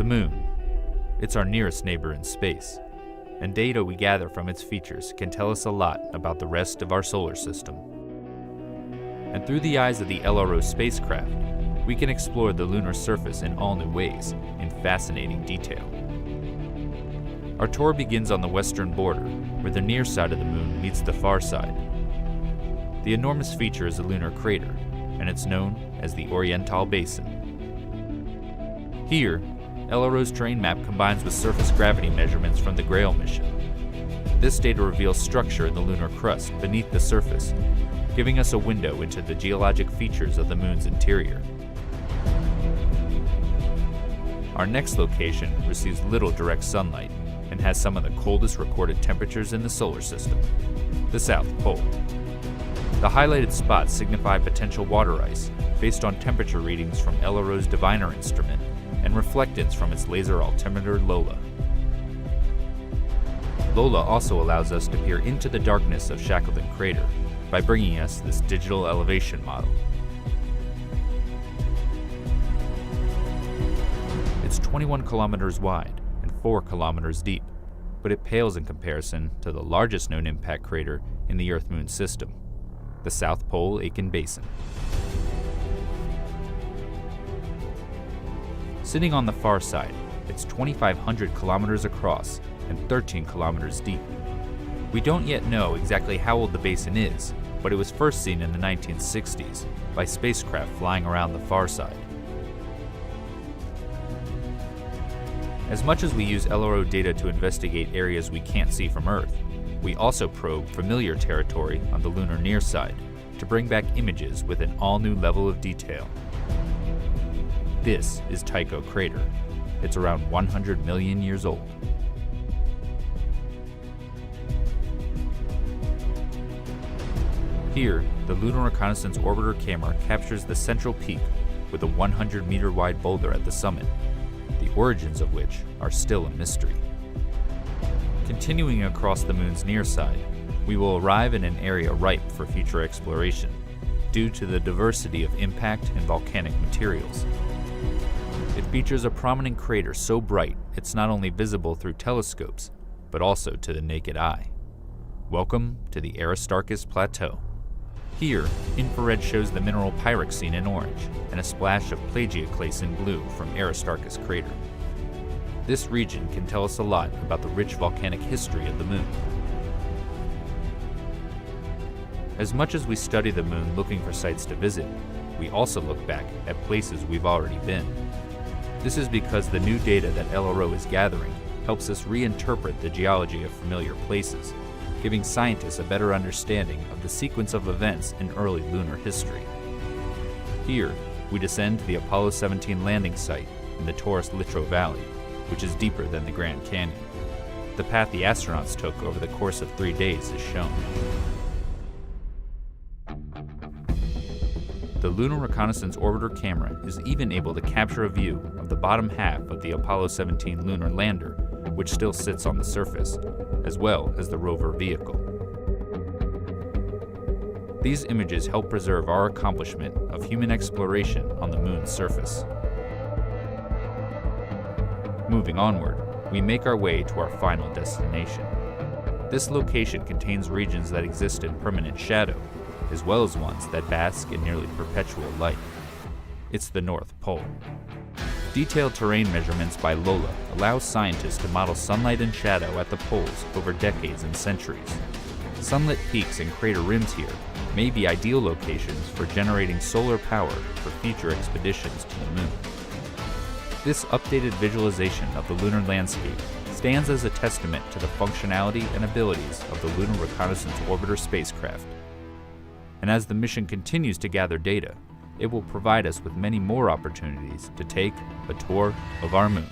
Moon. It's our nearest neighbor in space, and data we gather from its features can tell us a lot about the rest of our solar system. And through the eyes of the LRO spacecraft, we can explore the lunar surface in all new ways, in fascinating detail. Our tour begins on the western border, where the near side of the Moon meets the far side. The enormous feature is a lunar crater, and it's known as the Oriental Basin. Here, LRO's terrain map combines with surface gravity measurements from the Grail mission. This data reveals structure in the lunar crust beneath the surface, giving us a window into the geologic features of the Moon's interior. Our next location receives little direct sunlight and has some of the coldest recorded temperatures in the solar system, the South Pole. The highlighted spots signify potential water ice based on temperature readings from LRO's Diviner instrument and reflectance from its laser altimeter LOLA. LOLA also allows us to peer into the darkness of Shackleton Crater by bringing us this digital elevation model. It's 21 kilometers wide and 4 kilometers deep, but it pales in comparison to the largest known impact crater in the Earth-Moon system, the South Pole Aitken Basin. Sitting on the far side, it's 2,500 kilometers across and 13 kilometers deep. We don't yet know exactly how old the basin is, but it was first seen in the 1960s by spacecraft flying around the far side. As much as we use LRO data to investigate areas we can't see from Earth, we also probe familiar territory on the lunar near side to bring back images with an all-new level of detail. This is Tycho Crater. It's around 100 million years old. Here, the Lunar Reconnaissance Orbiter camera captures the central peak with a 100-meter wide boulder at the summit, the origins of which are still a mystery. Continuing across the Moon's near side, we will arrive in an area ripe for future exploration due to the diversity of impact and volcanic materials. It features a prominent crater so bright it's not only visible through telescopes, but also to the naked eye. Welcome to the Aristarchus Plateau. Here, infrared shows the mineral pyroxene in orange and a splash of plagioclase in blue from Aristarchus crater. This region can tell us a lot about the rich volcanic history of the Moon. As much as we study the Moon looking for sites to visit, we also look back at places we've already been. This is because the new data that LRO is gathering helps us reinterpret the geology of familiar places, giving scientists a better understanding of the sequence of events in early lunar history. Here, we descend to the Apollo 17 landing site in the Taurus-Littrow Valley, which is deeper than the Grand Canyon. The path the astronauts took over the course of 3 days is shown. The Lunar Reconnaissance Orbiter camera is even able to capture a view of the bottom half of the Apollo 17 lunar lander, which still sits on the surface, as well as the rover vehicle. These images help preserve our accomplishment of human exploration on the Moon's surface. Moving onward, we make our way to our final destination. This location contains regions that exist in permanent shadow, as well as ones that bask in nearly perpetual light. It's the North Pole. Detailed terrain measurements by LOLA allow scientists to model sunlight and shadow at the poles over decades and centuries. Sunlit peaks and crater rims here may be ideal locations for generating solar power for future expeditions to the Moon. This updated visualization of the lunar landscape stands as a testament to the functionality and abilities of the Lunar Reconnaissance Orbiter spacecraft. And as the mission continues to gather data, it will provide us with many more opportunities to take a tour of our Moon.